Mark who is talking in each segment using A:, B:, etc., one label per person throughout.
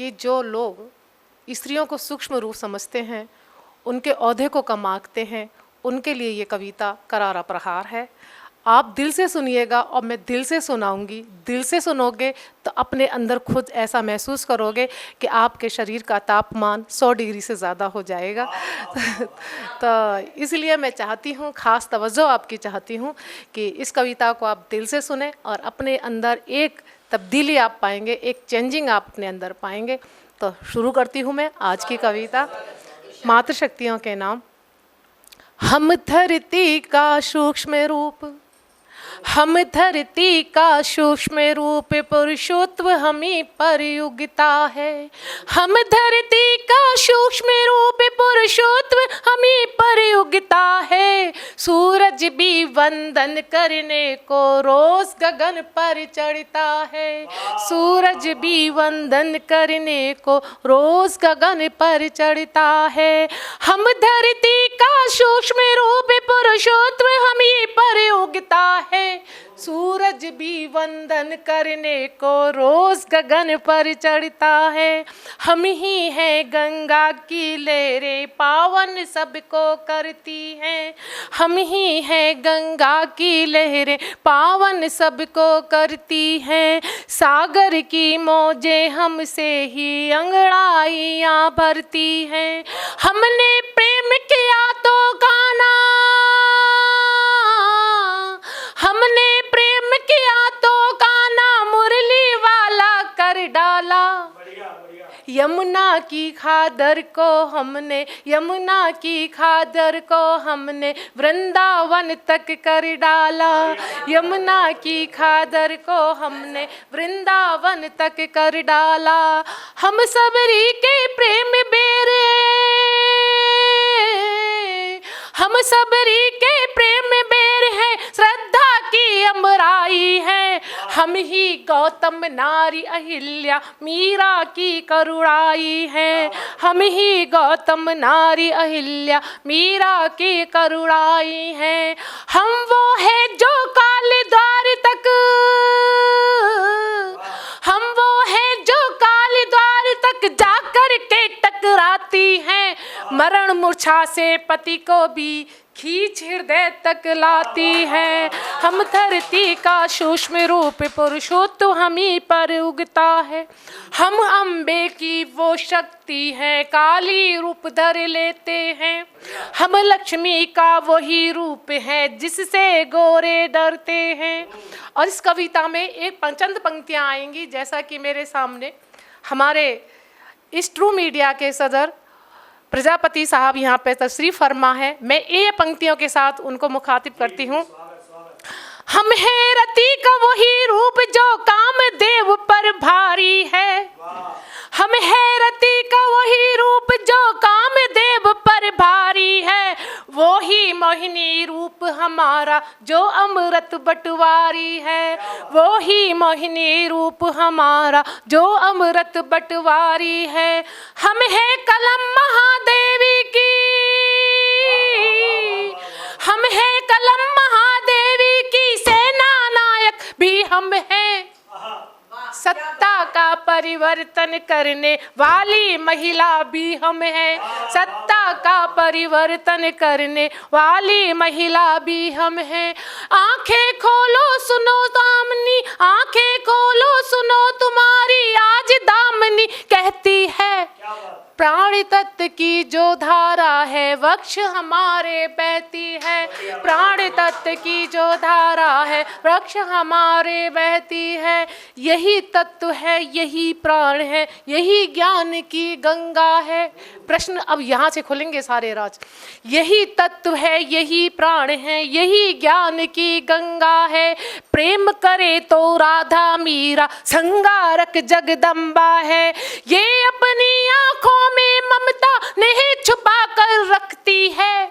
A: कि जो लोग स्त्रियों को सूक्ष्म रूप समझते हैं, उनके ओहदे को कम आंकते हैं, उनके लिए ये कविता करारा प्रहार है। आप दिल से सुनिएगा और मैं दिल से सुनाऊंगी। दिल से सुनोगे तो अपने अंदर खुद ऐसा महसूस करोगे कि आपके शरीर का तापमान 100 डिग्री से ज़्यादा हो जाएगा। तो इसलिए मैं चाहती हूँ, ख़ास तवज्जो आपकी चाहती हूँ कि इस कविता को आप दिल से सुने और अपने अंदर एक तब्दीली आप पाएंगे, एक चेंजिंग आप अपने अंदर पाएंगे। तो शुरू करती हूँ मैं आज की कविता, मातृशक्तियों के नाम। हम धरती का सूक्ष्म रूप, हम धरती का सूक्ष्म रूप, पुरुषत्व हमी पर युगता है। हम धरती का सूक्ष्म रूप, पुरुषत्व हमी पर युगता है। सूरज भी वंदन करने को रोज गगन पर चढ़ता है। सूरज भी वंदन करने को रोज गगन पर चढ़ता है। हम धरती का सूक्ष्म रूप, पुरुषत्व हमी पर युगता है। सूरज भी वंदन करने को रोज गगन पर चढ़ता है। हम ही हैं गंगा की लहरें, पावन सबको करती हैं। हम ही हैं गंगा की लहरें, पावन सबको करती हैं। सागर की मौजें हमसे ही अंगड़ाइयाँ भरती हैं। हमने प्रेम किया तो गाना, हमने प्रेम किया तो गाना मुरली वाला कर डाला। यमुना की खादर को हमने, यमुना की खादर को हमने वृंदावन तक कर डाला। यमुना की खादर को हमने वृंदावन तक कर डाला। हम सबरी के प्रेम बेरे, हम सबरी के प्रेम बेर हैं, श्रद्धा की अमराई है। हम ही गौतम नारी अहिल्या मीरा की करुणाई है। हम ही गौतम नारी अहिल्या मीरा की करुणाई है। हम वो है जो काल द्वार तक, हम वो है जो काल द्वार तक जाकर के टकराती हैं। मरण मूर्छा से पति को भी खींच हृदय तक लाती है। हम धरती का सूक्ष्म रूप, पुरुषोत्तम हमी पर उगता है। हम अम्बे की वो शक्ति है, काली रूप धर लेते हैं। हम लक्ष्मी का वही रूप है, जिससे गोरे डरते हैं। और इस कविता में एक चंद पंक्तियाँ आएंगी, जैसा कि मेरे सामने हमारे इस ट्रू मीडिया के सदर प्रजापति साहब यहाँ पे तशरीफ फरमा है। मैं ये पंक्तियों के साथ उनको मुखातिब करती हूँ। हम है रति का वही रूप जो कामदेव पर भारी है। हम है रति का वही रूप जो कामदेव पर भारी है। वो ही मोहिनी रूप हमारा जो अमृत बटवारी है। वो ही मोहिनी रूप हमारा जो अमृत बटवारी है। हम है कलम महादेवी की, हम है कलम महादेवी की, सेना नायक भी हम हैं। सत्ता का परिवर्तन करने वाली महिला भी हम हैं। सत्ता का परिवर्तन करने वाली महिला भी हम हैं। आंखें खोलो सुनो दामनी, आंखें खोलो सुनो तुम्हारी आज दामनी कहती है। प्राण तत्व की जो धारा है वक्ष हमारे बहती है। प्राण तत्व की जो धारा है वक्ष हमारे बहती है। यही तत्व है, यही प्राण है, यही ज्ञान की गंगा है। प्रश्न अब यहाँ से खुलेंगे सारे राज। यही तत्व है, यही प्राण है, यही ज्ञान की गंगा है। प्रेम करे तो राधा मीरा संगारक जगदम्बा है। ये अपनी आँखों में ममता नहीं छुपा कर रखती है।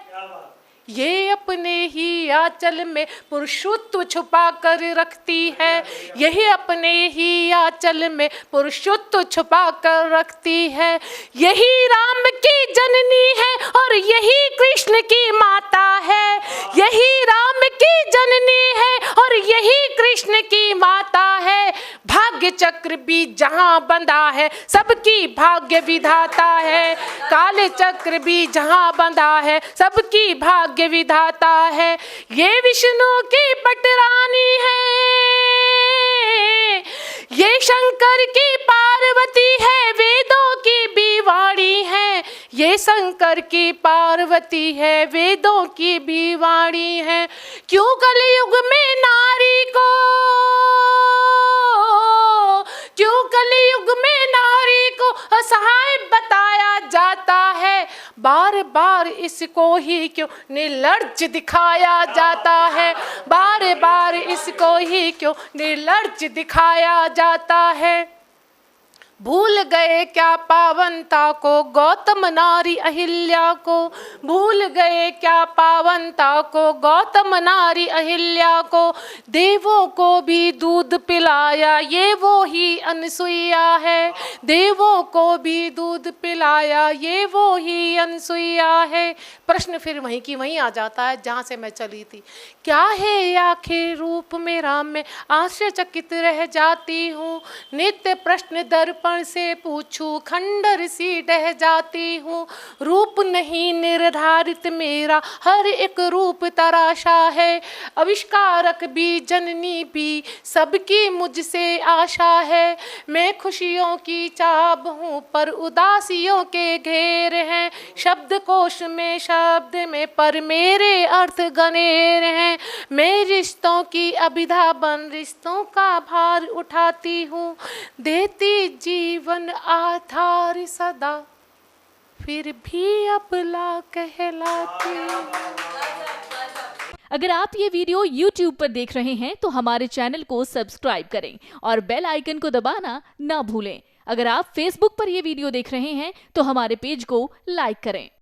A: ये अपने ही आंचल में पुरुषत्व छुपा कर रखती है, यही अपने ही आंचल में पुरुषत्व छुपा कर रखती है। यही राम की जननी है और यही कृष्ण की माता है, यही राम की जननी है और यही कृष्ण की माता है। भाग्य चक्र भी जहां बंधा है सबकी भाग्य विधाता है, काले चक्र भी जहां बंधा है सबकी भाग्य विधाता है। ये विष्णु की पटरानी है, ये शंकर की पार्वती है, वेदों की भी वाणी है। ये शंकर की पार्वती है, वेदों की भी वाणी है। क्यों कलयुग में नारी को, क्यों कलयुग में नारी को असहाय बताया जाता है, बार बार इसको ही क्यों निर्लज्ज दिखाया जाता है, बार बार इसको ही क्यों निर्लज्ज दिखाया जाता है। भूल गए क्या पावनता को गौतम नारी अहिल्या को, भूल गए क्या पावनता को गौतम नारी अहिल्या को। देवों को भी दूध पिलाया ये वो ही अनसुईया है, देवों को भी दूध पिलाया ये वो ही अनसुईया है। प्रश्न फिर वहीं की वहीं आ जाता है जहाँ से मैं चली थी। क्या है आखिर रूप मेरा, मैं आश्चर्यचकित रह जाती हूँ। नित्य प्रश्न दर्पण से पूछूं खंडर सी ढह जाती हूँ। रूप नहीं निर्धारित मेरा, हर एक रूप तराशा है। आविष्कारक भी जननी भी सबकी मुझसे आशा है। मैं खुशियों की चाब हूँ पर उदासियों के घेर हैं। शब्दकोश में शब्द में पर मेरे अर्थ गनेर हैं। मैं रिश्तों की अभिधा बन रिश्तों का भार उठाती हूँ। देती जीवन आधार सदा, फिर भी अबला कहलाती।
B: अगर आप ये वीडियो YouTube पर देख रहे हैं तो हमारे चैनल को सब्सक्राइब करें और बेल आइकन को दबाना ना भूलें। अगर आप Facebook पर ये वीडियो देख रहे हैं तो हमारे पेज को लाइक करें।